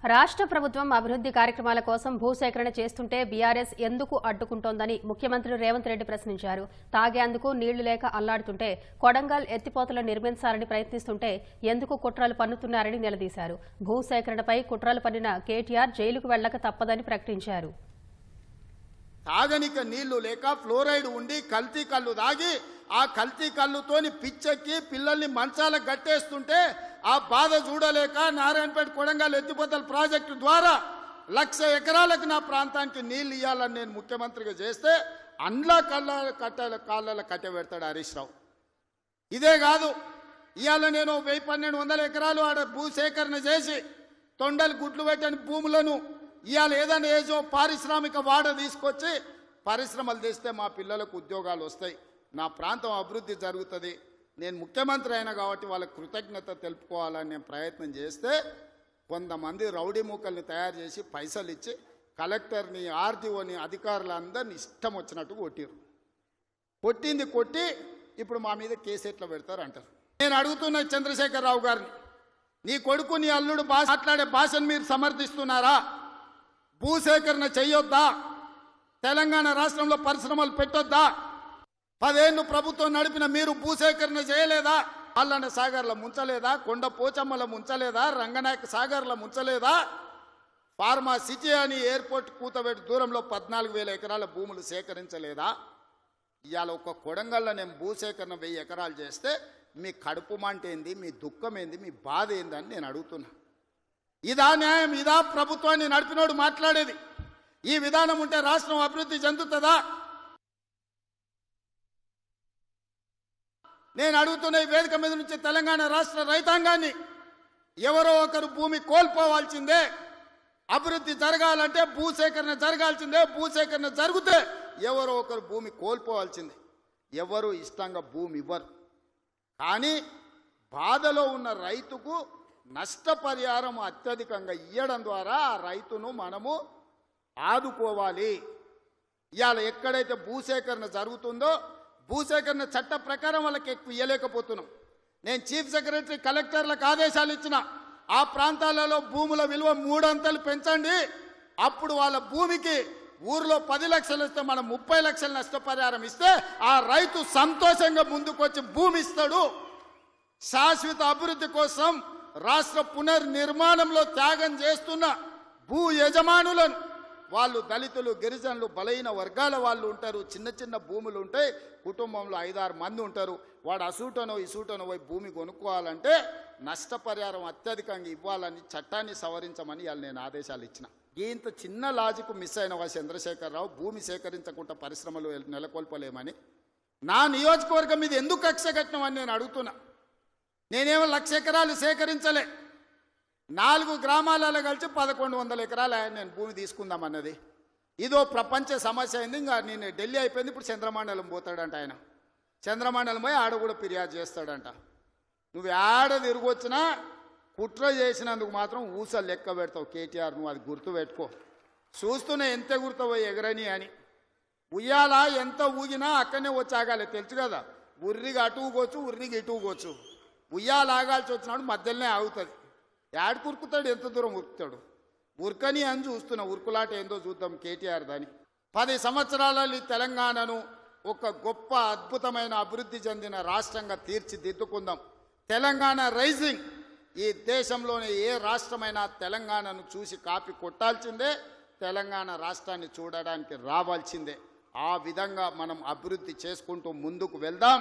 రాష్ట్ర ప్రభుత్వం అభివృద్ధి కార్యక్రమాల కోసం భూసేకరణ చేస్తుంటే బీఆర్ఎస్ ఎందుకు అడ్డుకుంటోందని ముఖ్యమంత్రి రేవంత్ రెడ్డి ప్రశ్నించారు. తాగేందుకు నీళ్లు లేక అల్లాడుతుంటే కొడంగల్ ఎత్తిపోతలు నిర్మించాలని ప్రయత్నిస్తుంటే ఎందుకు కుట్రలు పన్నుతున్నారని నిలదీశారు. భూసేకరణపై కుట్రలు పన్నిన కేటీఆర్ జైలుకు వెళ్లక తప్పదని ప్రకటించారు. తాగనిక నీళ్లు లేక ఫ్లోరైడ్ ఉండి కల్తీ కళ్ళు దాగి ఆ కల్తీ కళ్ళుతోని పిచ్చెక్కి పిల్లల్ని మంచాలకు గట్టేస్తుంటే ఆ బాధ చూడలేక నారాయణపేట కొడంగల్ ఎత్తిపోతల ప్రాజెక్టు ద్వారా 1,00,000 ఎకరాలకు నా ప్రాంతానికి నీళ్లు ఇవ్వాలని నేను ముఖ్యమంత్రిగా చేస్తే అండ్ల కాళ్ళ కట్టబెడతాడు హరీష్ రావు. ఇదే కాదు, ఇవాళ నేను 1,100 ఎకరాలు ఆడ భూసేకరణ చేసి తొండలు గుడ్లు పెట్టని భూములను ఇవాళ ఏదైనా ఏజో పారిశ్రామిక వాడ తీసుకొచ్చి పరిశ్రమలు తెస్తే మా పిల్లలకు ఉద్యోగాలు వస్తాయి, నా ప్రాంతం అభివృద్ధి జరుగుతుంది. నేను ముఖ్యమంత్రి అయినా కాబట్టి వాళ్ళకి కృతజ్ఞత తెలుపుకోవాలని నేను ప్రయత్నం చేస్తే కొంతమంది రౌడీ మూకల్ని తయారు చేసి పైసలు ఇచ్చి కలెక్టర్ని ఆర్టీఓని అధికారులందరినీ ఇష్టం వచ్చినట్టు కొట్టింది కొట్టి ఇప్పుడు మా మీద కేసు ఎట్లా పెడతారు అంటారు. నేను అడుగుతున్న చంద్రశేఖరరావు గారిని, నీ కొడుకు నీ అల్లుడు మాట్లాడే భాషను మీరు సమర్థిస్తున్నారా? భూసేకరణ చెయ్యొద్దా? తెలంగాణ రాష్ట్రంలో పరిశ్రమలు పెట్టొద్దా? 10 ఏళ్ళు ప్రభుత్వం నడిపిన మీరు భూసేకరణ చేయలేదా? అల్లన్న సాగర్ల ముంచలేదా? కొండ పోచమ్మల ముంచలేదా? రంగనాయక సాగర్ల ముంచలేదా? ఫార్మా సిటీ అని ఎయిర్పోర్ట్ కూతబెట్టి దూరంలో 14,000 ఎకరాల భూములు సేకరించలేదా? ఇవాళ ఒక కొడంగల్లో నేను భూసేకరణ 1000 ఎకరాలు చేస్తే మీ కడుపు మంట ఏంది, మీ దుఃఖం ఏంది, మీ బాధ ఏందని నేను అడుగుతున్నా. ఇదా న్యాయం? ఇదా ప్రభుత్వాన్ని నడిపినోడు మాట్లాడేది? ఈ విధానం ఉంటే రాష్ట్రం అభివృద్ధి చెందుతుందా? నేను అడుగుతున్న ఈ వేదిక మీద నుంచి తెలంగాణ రాష్ట్ర రైతాంగాన్ని, ఎవరో ఒకరు భూమి కోల్పోవాల్సిందే. అభివృద్ధి జరగాలంటే భూసేకరణ జరగాల్సిందే. భూసేకరణ జరిగితే ఎవరో ఒకరు భూమి కోల్పోవాల్సిందే. ఎవరు ఇష్టంగా భూమి ఇవ్వరు. కానీ బాధలో ఉన్న రైతుకు నష్టపరిహారం అత్యధికంగా ఇవ్వడం ద్వారా ఆ రైతును మనము ఆదుకోవాలి. ఇవాళ ఎక్కడైతే భూసేకరణ జరుగుతుందో భూసేకరణ చట్ట ప్రకారం వాళ్ళకి ఎక్కువ ఇవ్వలేకపోతున్నాం. నేను చీఫ్ సెక్రటరీ కలెక్టర్లకు ఆదేశాలు ఇచ్చిన, ఆ ప్రాంతాలలో భూముల విలువ 3 అంతలు పెంచండి. అప్పుడు వాళ్ళ భూమికి ఊర్లో 10 లక్షలు ఇస్తే మనం 30 లక్షల నష్టపరిహారం ఇస్తే ఆ రైతు సంతోషంగా ముందుకొచ్చి భూమి ఇస్తాడు. శాశ్వత అభివృద్ధి కోసం రాష్ట్ర పునర్నిర్మాణంలో త్యాగం చేస్తున్న భూ యజమానులను, వాళ్ళు దళితులు, గిరిజనులు, బలహీన వర్గాల వాళ్ళు ఉంటారు. చిన్న చిన్న భూములు ఉంటాయి, కుటుంబంలో 5-6 మంది ఉంటారు. వాడు అసూటనో ఇసూటనో పోయి భూమి కొనుక్కోవాలంటే నష్టపరిహారం అత్యధికంగా ఇవ్వాలని చట్టాన్ని సవరించమని వాళ్ళు నేను ఆదేశాలు ఇచ్చిన. ఇంత చిన్న లాజిక్ మిస్ అయిన చంద్రశేఖరరావు భూమి సేకరించకుండా పరిశ్రమలు నెలకొల్పలేమని నా నియోజకవర్గం మీద ఎందుకు కక్ష కట్టినమని నేను అడుగుతున్నా. నేనేమో 1,00,000 ఎకరాలు సేకరించలే. 4 గ్రామాలలో కలిసి 1,100 ఎకరాలు నేను భూమి తీసుకుందామన్నది. ఇదో ప్రపంచ సమస్య అయింది. ఇంకా నేను ఢిల్లీ అయిపోయింది. ఇప్పుడు చంద్రమండలం పోతాడంట ఆయన. చంద్రమండలం పోయి ఆడ కూడా ఫిర్యాదు చేస్తాడంట. నువ్వు ఆడ తిరిగొచ్చినా కుట్ర చేసినందుకు మాత్రం ఊసలు లెక్క పెడతావు కేటీఆర్. నువ్వు అది గుర్తుపెట్టుకో. చూస్తూనే ఎంత గుర్తువో ఎగరని అని. ఉయ్యాల ఎంత ఊగినా అక్కడనే వచ్చి ఆగాలి, తెలుసు కదా. ఉర్రికి అటు ఊగొచ్చు, ఉర్రికి ఇటు ఊగొచ్చు. ఉయ్యాల ఆగాల్సి వచ్చినాడు మధ్యలోనే ఆగుతుంది. యాడ్ కురుకుతాడు, ఎంత దూరం ఉరుకుతాడు. ఉరకని అని చూస్తున్నా. ఉరుకులాట ఏందో చూద్దాం కేటీఆర్ దాని. 10 సంవత్సరాలలో ఈ తెలంగాణను ఒక గొప్ప అద్భుతమైన అభివృద్ధి చెందిన రాష్ట్రంగా తీర్చిదిద్దుకుందాం. తెలంగాణ రైజింగ్. ఈ దేశంలోనే ఏ రాష్ట్రమైనా తెలంగాణను చూసి కాపీ కొట్టాల్సిందే, తెలంగాణ రాష్ట్రాన్ని చూడడానికి రావాల్సిందే. ఆ విధంగా మనం అభివృద్ధి చేసుకుంటూ ముందుకు వెళ్దాం.